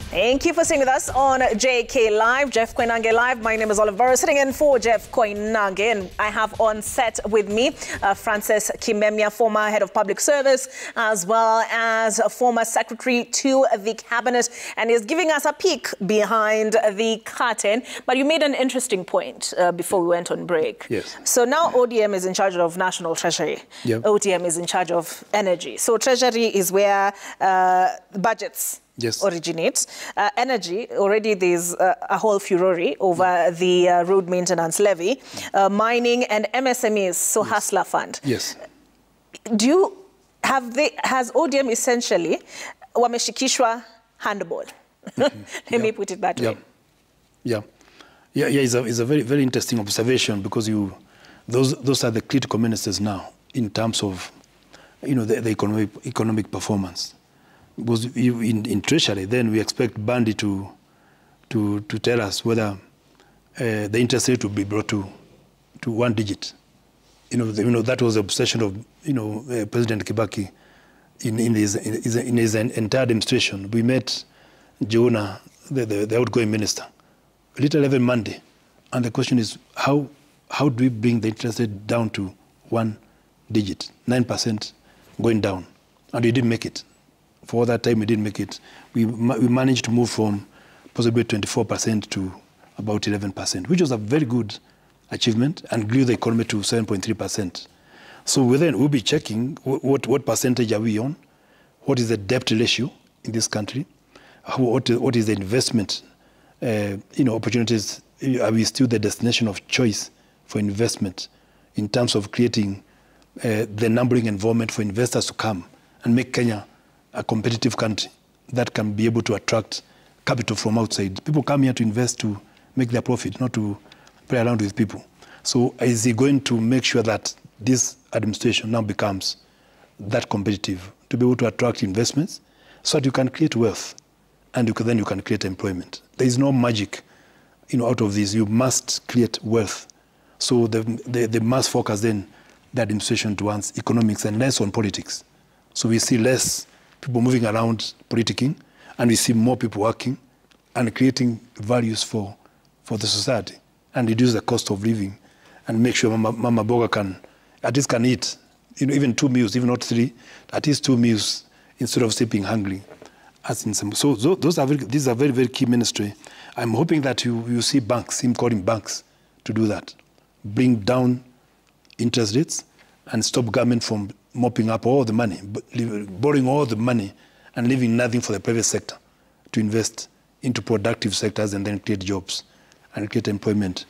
Thank you for staying with us on JKLive, Jeff Koinange Live. My name is Oliver, sitting in for Jeff Koinange, and I have on set with me Francis Kimemia, former head of public service, as well as a former secretary to the cabinet, and is giving us a peek behind the curtain. But you made an interesting point before we went on break. Yes. So now ODM is in charge of National Treasury. Yep. ODM is in charge of energy. So Treasury is where budgets originates. Energy, already there's a whole furore over the road maintenance levy. Mining and MSMEs, so Hustler Fund. Yes. Has ODM essentially wameshikishwa handball? Let me put it that way. Yeah. It's a very, very interesting observation, because those are the critical ministers now in terms of, the economic performance. Because in Treasury, then we expect Bandi to tell us whether the interest rate will be brought to 1 digit. That was the obsession of President Kibaki in his entire administration. We met Joanna, the outgoing minister, a little every Monday, and the question is how do we bring the interest rate down to 1 digit, 9% going down, and we didn't make it. For that time, we didn't make it. We managed to move from possibly 24% to about 11%, which was a very good achievement, and grew the economy to 7.3%. So we'll be checking what percentage are we on, what is the debt ratio in this country, what is the investment opportunities. Are we still the destination of choice for investment in terms of creating the numbering environment for investors to come and make Kenya a competitive country that can be able to attract capital from outside. People come here to invest to make their profit, not to play around with people. So is he going to make sure that this administration now becomes that competitive, to be able to attract investments so that you can create wealth, and then you can create employment? There is no magic out of this. You must create wealth. So they must focus then the administration towards economics and less on politics. So we see less people moving around politicking, and we see more people working and creating values for the society, and reduce the cost of living, and make sure Mama Boga can eat, even 2 meals, even not 3, at least 2 meals instead of sleeping hungry. As in some, so these are very, very key ministry. I'm hoping that you see banks, him calling banks to do that, bring down interest rates, and stop government from mopping up all the money, borrowing all the money, and leaving nothing for the private sector to invest into productive sectors and then create jobs and create employment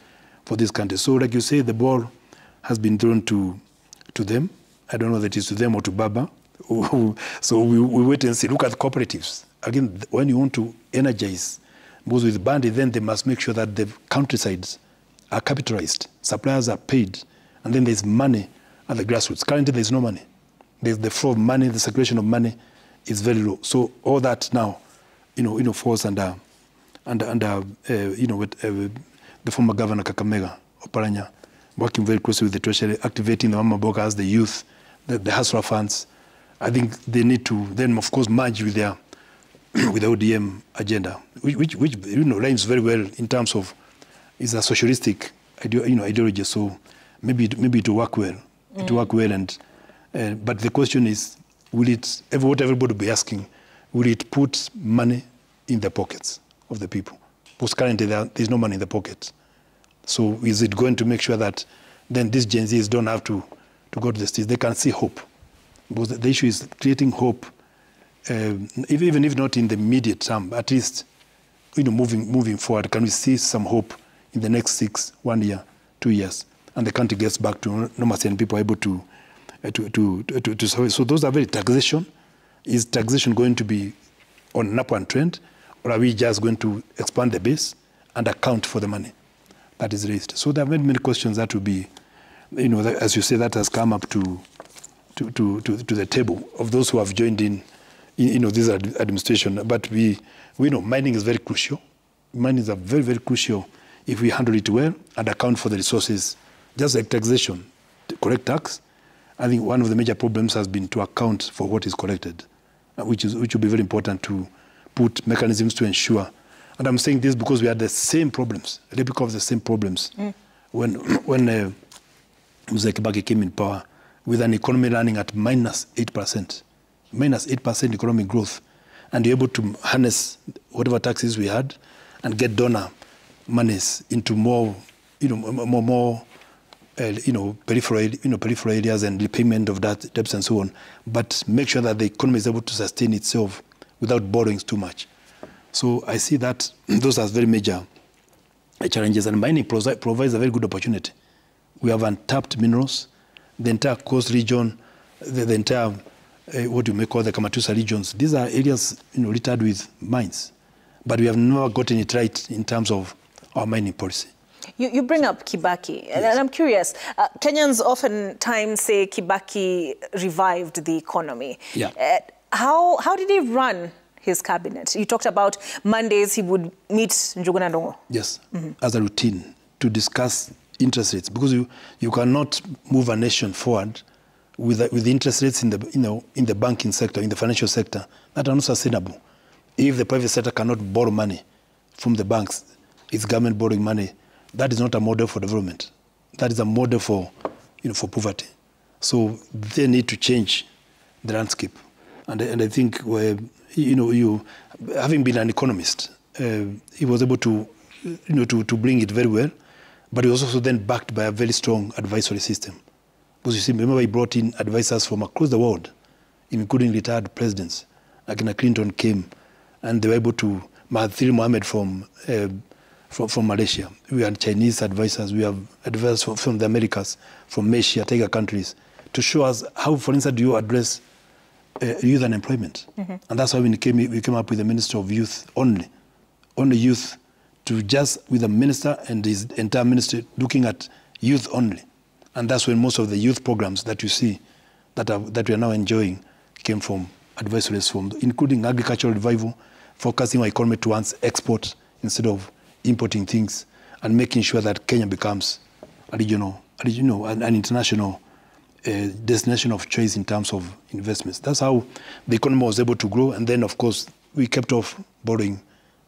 for this country. So like you say, the ball has been thrown to them. I don't know whether it is to them or to Baba. So we wait and see. Look at the cooperatives. Again, when you want to energize, because with Bandi, then they must make sure that the countrysides are capitalized, suppliers are paid, and then there's money at the grassroots. Currently, there's no money. The flow of money, the circulation of money is very low. So all that now, falls under with the former governor Kakamega, Oparanya, working very closely with the Treasury, activating the Mama Boga as the youth, the Hustler funds. I think they need to then, of course, merge with the ODM agenda, which rhymes very well in terms of is a socialistic ideology. So maybe it will work well. It will work well, but the question is, what everybody will be asking, will it put money in the pockets of the people? Because currently there's no money in the pockets. So is it going to make sure that then these Gen Zs don't have to go to the streets? They can see hope. Because the issue is creating hope, even if not in the immediate term, at least moving forward. Can we see some hope in the next 1 year, 2 years, and the country gets back to normalcy and people are able to survive? So those are very taxation. Is taxation going to be on an upward trend, or are we just going to expand the base and account for the money that is raised? So there are many questions that will be, as you say, that has come up to the table of those who have joined in this administration. But we know mining is very crucial. Mining is very, very crucial if we handle it well and account for the resources. Just like taxation, correct tax. I think one of the major problems has been to account for what is collected, which will be very important to put mechanisms to ensure. And I'm saying this because we had the same problems, replica of the same problems, when Mzee Kibaki came in power with an economy running at -8%, -8% economic growth, and you're able to harness whatever taxes we had and get donor monies into more, peripheral areas and repayment of that debts and so on, but make sure that the economy is able to sustain itself without borrowing too much. So I see that those are very major challenges, and mining provides a very good opportunity. We have untapped minerals, the entire coast region, the entire, what you may call the Kamatusa regions. These are areas littered with mines, but we have never gotten it right in terms of our mining policy. You bring up Kibaki, Yes. and I'm curious. Kenyans oftentimes say Kibaki revived the economy. Yeah. How did he run his cabinet? You talked about Mondays he would meet Njuguna Ndongo. Yes, as a routine to discuss interest rates, because you cannot move a nation forward with interest rates in the banking sector, in the financial sector, that are not sustainable. If the private sector cannot borrow money from the banks, it's government borrowing money. That is not a model for development. That is a model for poverty. So they need to change the landscape. And I think you having been an economist, he was able to bring it very well, but he was also then backed by a very strong advisory system. Because you see, remember he brought in advisors from across the world, including retired presidents. Like Clinton came, and they were able to, Mahathir Mohamad from Malaysia. We had Chinese advisors, we have advisors from the Americas, from Asia, Tiger countries, to show us how, for instance, do you address youth unemployment. And that's why we came up with the Minister of Youth only youth, to just with the minister and his entire ministry looking at youth only. And that's when most of the youth programs that you see that we are now enjoying came from advisories from, including agricultural revival, focusing our economy towards export instead of importing things, and making sure that Kenya becomes a regional, an international destination of choice in terms of investments. That's how the economy was able to grow. And then, of course, we kept off borrowing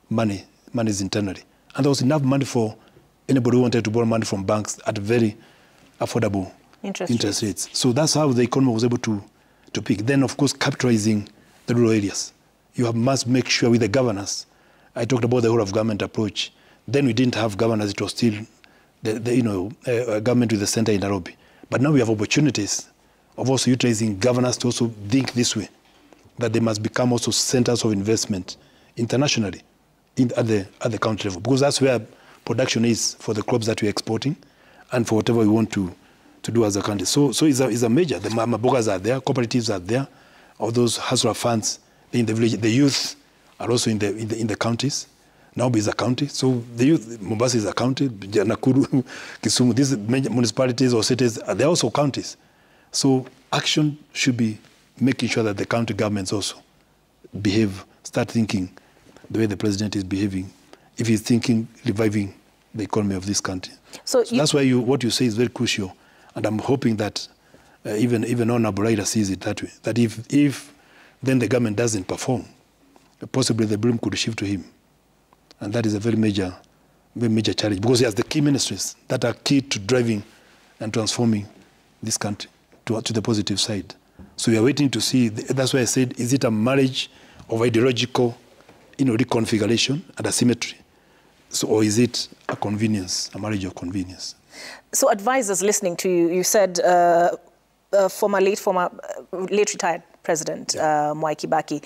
monies internally. And there was enough money for anybody who wanted to borrow money from banks at very affordable interest rates. So that's how the economy was able to peak. Then, of course, capitalizing the rural areas. You must make sure with the governors. I talked about the whole of government approach. Then we didn't have governors. It was still a government with the center in Nairobi. But now we have opportunities of also utilizing governors to also think this way, that they must become also centers of investment internationally at the country level, because that's where production is for the crops that we're exporting and for whatever we want to do as a country. So it's a major. The mabogas are there, cooperatives are there, all those hustler funds in the village. The youth are also in the counties. Nairobi is a county, so the youth, Mombasa is a county, Nakuru, Kisumu, these municipalities or cities, they're also counties. So action should be making sure that the county governments also start thinking the way the president is behaving, if he's thinking reviving the economy of this country. So that's why what you say is very crucial, and I'm hoping that even Honorable Raila sees it that way, that if then the government doesn't perform, possibly the blame could shift to him. And that is a very major challenge, because he has the key ministries that are key to driving and transforming this country to the positive side. So we are waiting to see. That's why I said, is it a marriage of ideological, reconfiguration and asymmetry? So, or is it a marriage of convenience? So advisors listening to you, you said late retired President Mwai Kibaki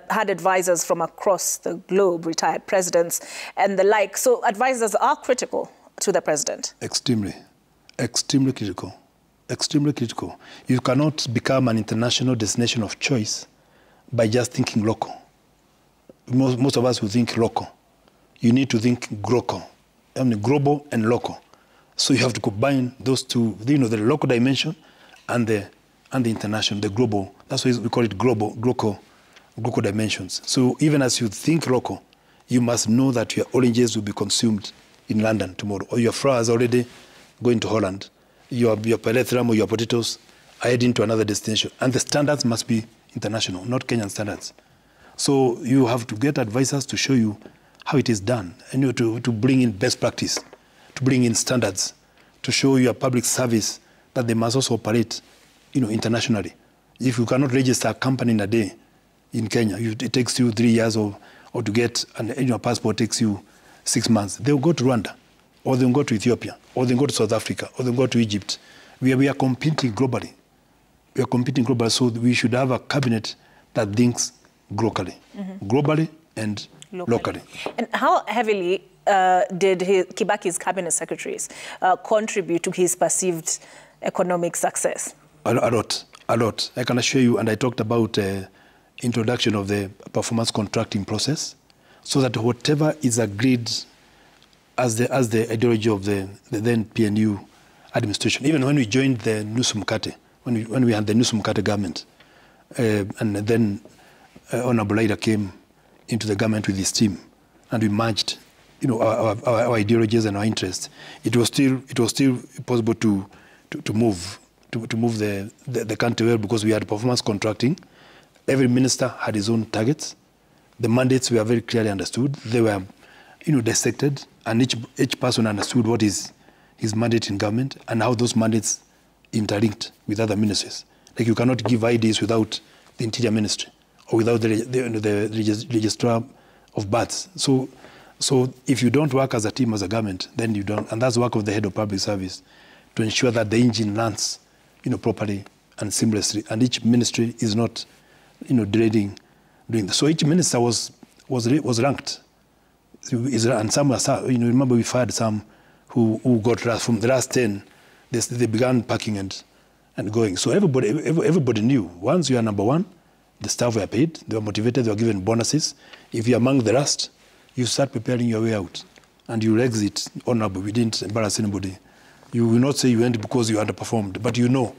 had advisors from across the globe, retired presidents and the like. So advisors are critical to the president. Extremely critical. Extremely critical. You cannot become an international destination of choice by just thinking local. Most of us will think local. You need to think global and local. So you have to combine those two, the local dimension and the international, the global. That's why we call it global dimensions. So even as you think local, you must know that your oranges will be consumed in London tomorrow, or your flowers already going to Holland. Your pyrethrum or your potatoes are heading to another destination. And the standards must be international, not Kenyan standards. So you have to get advisors to show you how it is done, and to bring in best practice, to bring in standards, to show your public service that they must also operate, internationally. If you cannot register a company in a day in Kenya, it takes you 3 years, or to get a passport takes you 6 months. They'll go to Rwanda, or they'll go to Ethiopia, or they'll go to South Africa, or they'll go to Egypt. We are competing globally. We are competing globally, so we should have a cabinet that thinks globally, globally and locally. And how heavily did Kibaki's cabinet secretaries contribute to his perceived economic success? A lot. I can assure you, and I talked about introduction of the performance contracting process, so that whatever is agreed as the ideology of the then PNU administration, even when we joined the Nusu Mkate, when we had the Nusu Mkate government, and then Honorable Ida came into the government with his team, and we merged, our ideologies and our interests. It was still possible to move the country well, because we had performance contracting. Every minister had his own targets. The mandates were very clearly understood. They were, dissected, and each person understood what is his mandate in government and how those mandates interlinked with other ministries. Like, you cannot give IDs without the Interior Ministry or without the registrar of births. So if you don't work as a team, as a government, then you don't. And that's the work of the head of public service, to ensure that the engine runs, properly and seamlessly, and each ministry is not, delaying doing this. So each minister was ranked, and some were, remember we fired some who got from the last 10. They began packing and going. So everybody knew, once you are number one, the staff were paid, they were motivated, they were given bonuses. If you're among the rest, you start preparing your way out, and you'll exit honorable. We didn't embarrass anybody. You will not say you went because you underperformed, but you know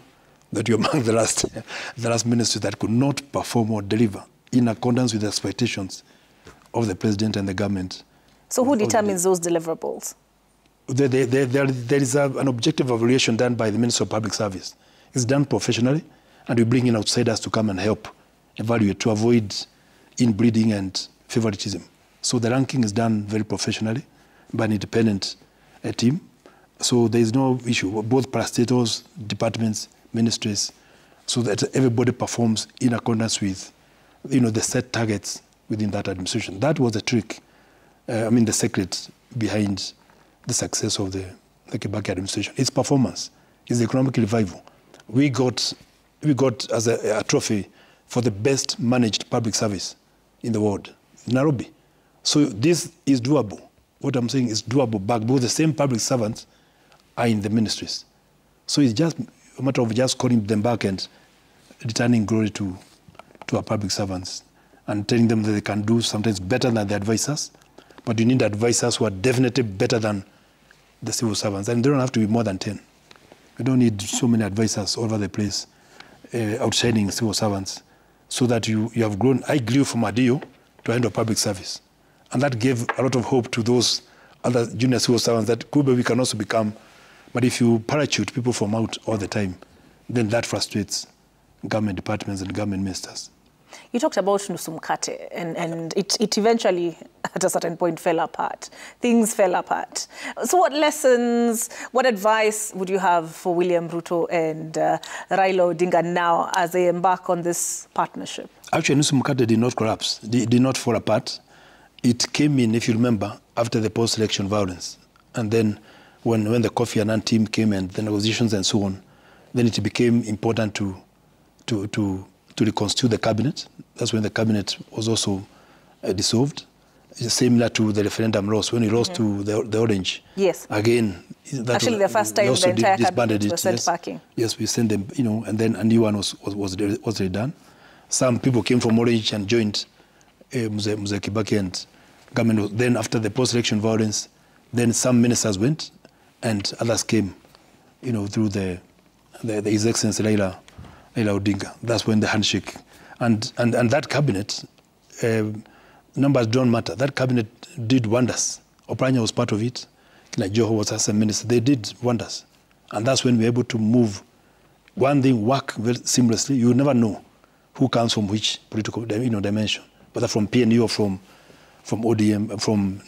that you're among the last ministry that could not perform or deliver in accordance with the expectations of the president and the government. So who determines those deliverables? There is an objective evaluation done by the Minister of Public Service. It's done professionally, and we bring in outsiders to come and help evaluate, to avoid inbreeding and favoritism. So the ranking is done very professionally by an independent team. So there is no issue, both parastatals, departments, ministries, so that everybody performs in accordance with, the set targets within that administration. That was the trick, the secret behind the success of the Kibaki administration. It's performance, it's the economic revival. We got as a trophy for the best managed public service in the world, Nairobi. So this is doable. What I'm saying is doable back, because the same public servants are in the ministries. So it's just a matter of just calling them back and returning glory to our public servants and telling them that they can do sometimes better than the advisors, but you need advisors who are definitely better than the civil servants. And they don't have to be more than 10. You don't need so many advisors all over the place, outshining civil servants, so that you have grown. I grew from ADIO to end of public service. And that gave a lot of hope to those other junior civil servants that Kube we can also become. But if you parachute people from out all the time, then that frustrates government departments and government ministers. You talked about Nusu Mkate, and it eventually, at a certain point, fell apart. Things fell apart. So what lessons, what advice would you have for William Ruto and Raila Odinga now as they embark on this partnership? Actually, Nusu Mkate did not collapse, did not fall apart. It came in, if you remember, after the post-election violence. And then when the Kofi Annan team came and the negotiations and so on, then it became important to reconstitute the cabinet. That's when the cabinet was also dissolved. It's similar to the referendum loss, when we lost to the Orange. Yes. Again, actually the first time the entire cabinet was sent packing. Yes, we sent them, and then a new one was redone. Some people came from Orange and joined Mzee Kibaki and government. Then after the post-election violence, then some ministers went and others came, through the His Excellency Raila Odinga. That's when the handshake. And that cabinet, numbers don't matter. That cabinet did wonders. Opranya was part of it. Kina Joho was as a minister. They did wonders. And that's when we were able to move. One thing work very seamlessly. You never know who comes from which political dimension. whether from PNU or from ODM, from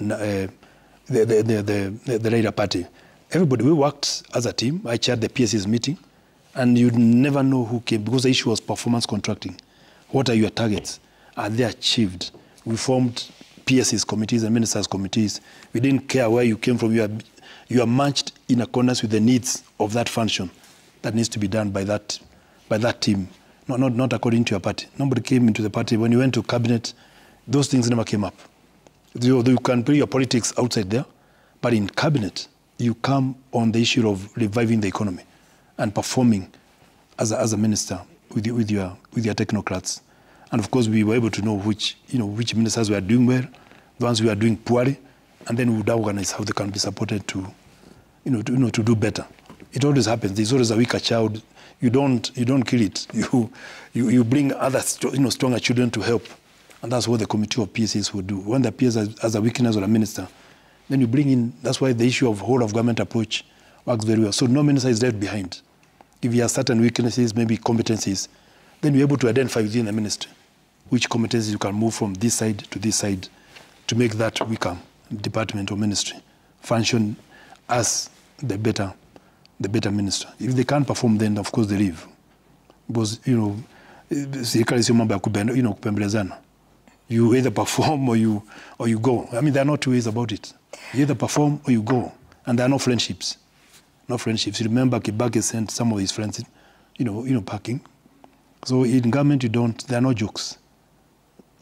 the Labour Party. Everybody, we worked as a team. I chaired the PSC's meeting, and you'd never know who came, because the issue was performance contracting. What are your targets? Are they achieved? We formed PSC's committees and ministers' committees. We didn't care where you came from. You are matched in accordance with the needs of that function that needs to be done by that team, not according to your party. Nobody came into the party. When you went to cabinet, those things never came up. You can play your politics outside there, but in cabinet, you come on the issue of reviving the economy and performing as a minister with your technocrats. And of course, we were able to know which ministers were doing well, the ones who were doing poorly, and then we would organize how they can be supported to do better. It always happens. There's always a weaker child. You don't kill it. You bring other stronger children to help, and that's what the committee of PSCs would do. When the PS has a weakness or a minister, then you bring in. That's why the issue of whole of government approach works very well. So no minister is left behind. If you have certain weaknesses, maybe competencies, then you're able to identify within the ministry which competencies you can move from this side to make that weaker department or ministry function as the better minister. If they can't perform, then of course they leave. Because serikali sio mambo ya kupembelezana. You either perform or you go. I mean, there are no two ways about it. You either perform or you go, and there are no friendships. No friendships. You remember Kibaki sent some of his friends, packing. So in government, there are no jokes.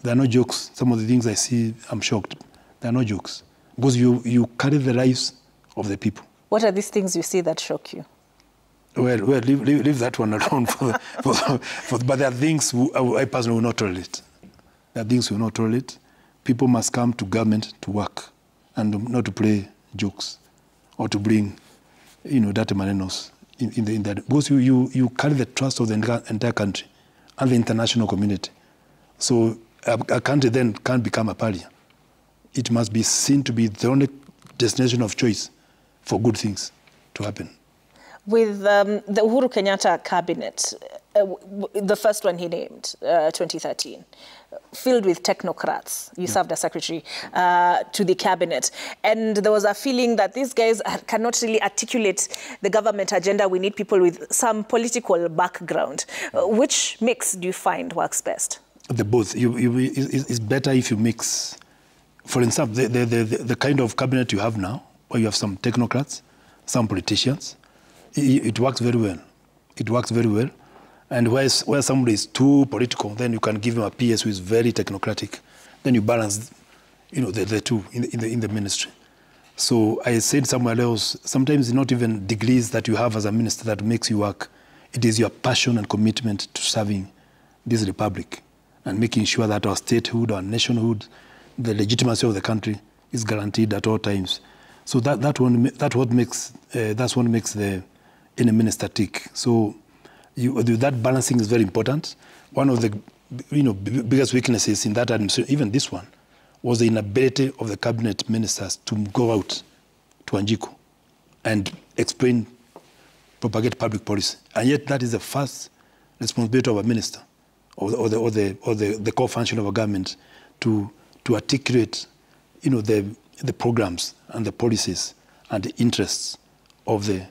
There are no jokes. Some of the things I see, I'm shocked. There are no jokes. Because you carry the lives of the people. What are these things you see that shock you? Well, leave that one alone. But there are things I personally will not tolerate. There are things we will not tolerate. People must come to government to work and not to play jokes or to bring, dirty manenos in that. Because you carry the trust of the entire country and the international community. So a country then can't become a pariah. It must be seen to be the only destination of choice for good things to happen. With the Uhuru Kenyatta cabinet, the first one he named, 2013, filled with technocrats. You served as secretary to the cabinet. And there was a feeling that these guys cannot really articulate the government agenda. We need people with some political background. Which mix do you find works best? The both. It's better if you mix. For instance, the kind of cabinet you have now, where you have some technocrats, some politicians, it works very well. It works very well. And where somebody is too political, then you can give him a PS who is very technocratic. Then you balance, the two in the ministry. So I said somewhere else, sometimes it's not even degrees that you have as a minister that makes you work. It is your passion and commitment to serving this republic and making sure that our statehood, our nationhood, the legitimacy of the country is guaranteed at all times. So that's what makes the inner minister tick. So that balancing is very important. One of the biggest weaknesses in that administration, even this one, was the inability of the cabinet ministers to go out to Wanjiku and explain, propagate public policy. And yet that is the first responsibility of a minister or the core function of a government to articulate the programs and the policies and the interests of the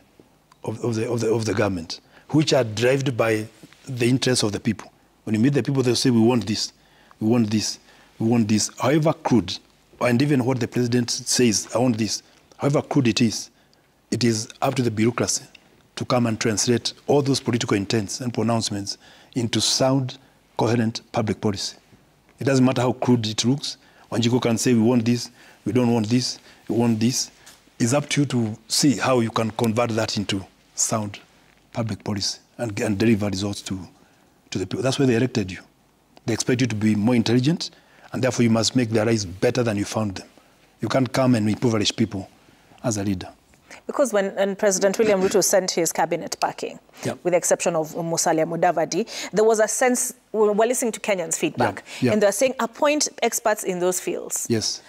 government, which are driven by the interests of the people. When you meet the people, they'll say, we want this, we want this, we want this. However crude, and even what the president says, I want this, however crude it is up to the bureaucracy to come and translate all those political intents and pronouncements into sound, coherent public policy. It doesn't matter how crude it looks. Wanjiku can say, we want this, we don't want this, we want this. It's up to you to see how you can convert that into sound public policy and deliver results to the people. That's why they elected you. They expect you to be more intelligent, and therefore you must make their lives better than you found them. You can't come and impoverish people as a leader. Because when President William Ruto sent his cabinet packing, with the exception of Musalia Mudavadi, there was a sense, we're listening to Kenyans' feedback, and they're saying appoint experts in those fields. Yes.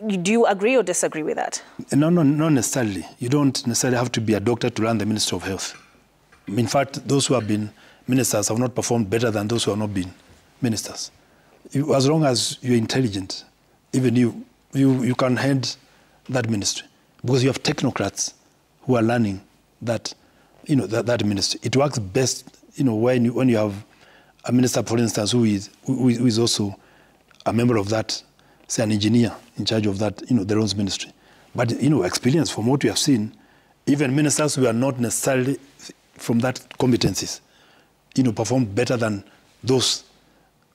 Do you agree or disagree with that? No, not necessarily. You don't necessarily have to be a doctor to run the Ministry of Health. In fact, those who have been ministers have not performed better than those who have not been ministers. as long as you're intelligent, even you can head that ministry because you have technocrats who are learning that, that ministry. It works best, when you have a minister, for instance, who is also a member of that, say an engineer in charge of that, the roads ministry. But, experience from what we have seen, even ministers who are not necessarily from that competencies, perform better than those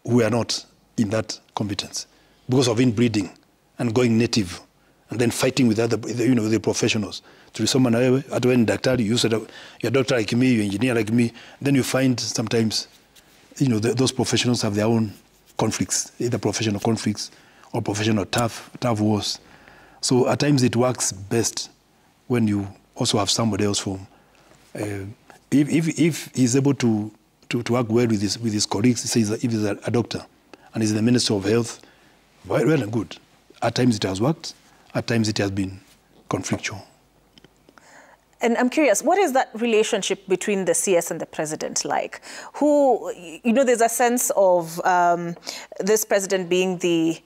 who are not in that competence because of inbreeding and going native and then fighting with other, the professionals. To someone, at when doctor, you said, you're a doctor like me, you're an engineer like me, then you find sometimes, those professionals have their own conflicts, either professional conflicts or professional tough wars. So at times it works best when you also have somebody else from, if he's able to work well with his colleagues, say if he's a doctor and he's the Minister of Health, well and good. At times it has worked, at times it has been conflictual. And I'm curious, what is that relationship between the CS and the president like? There's a sense of this president being the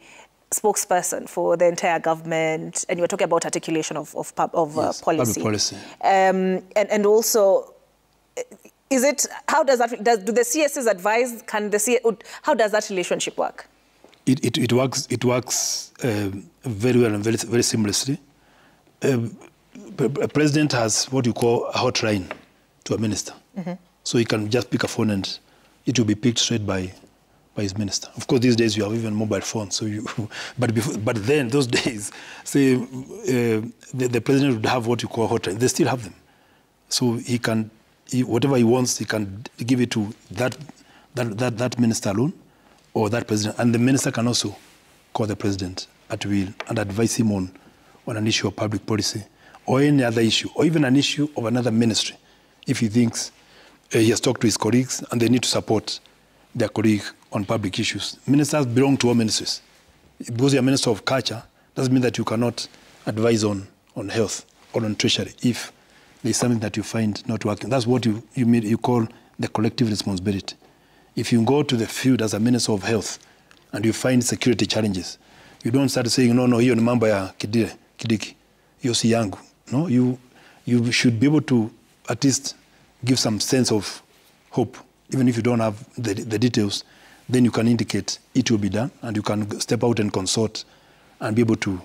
spokesperson for the entire government, and you were talking about articulation of yes, policy. Public policy. And also, how does that, do the CSs advise, how does that relationship work? It works very well and very seamlessly. A president has what you call a hotline to a minister. Mm-hmm. So he can just pick a phone and it will be picked straight by his minister. Of course, these days you have even mobile phones. So but then those days, say the president would have what you call hotline. They still have them. So he can, whatever he wants, he can give it to that minister alone or that president. And the minister can also call the president at will and advise him on an issue of public policy or any other issue, or even an issue of another ministry, if he thinks he has talked to his colleagues and they need to support their colleague on public issues. Ministers belong to all ministries. Because you're a minister of culture, doesn't mean that you cannot advise on health or on treasury if there's something that you find not working. That's what you call the collective responsibility. If you go to the field as a minister of health and you find security challenges, you don't start saying, no, hiyo ni mambo ya Kidiki, hiyo si yangu. No, you should be able to at least give some sense of hope, even if you don't have the details. Then you can indicate it will be done, and you can step out and consult and be able to.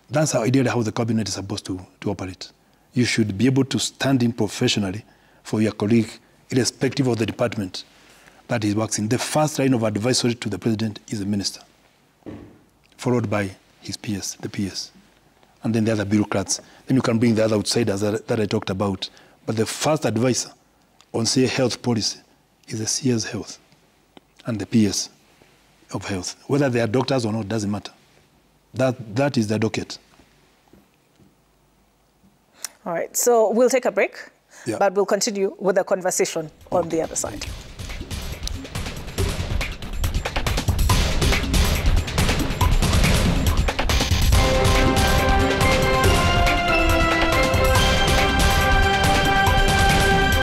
That's ideally how the cabinet is supposed to operate. You should be able to stand in professionally for your colleague, irrespective of the department that he works in. The first line of advisory to the president is the minister, followed by his peers, the peers, and then the other bureaucrats. Then you can bring the other outsiders that I talked about. But the first advisor on, say, health policy is the CS health and the PS of health. Whether they are doctors or not doesn't matter. That is the docket. All right, so we'll take a break, but we'll continue with the conversation on the other side.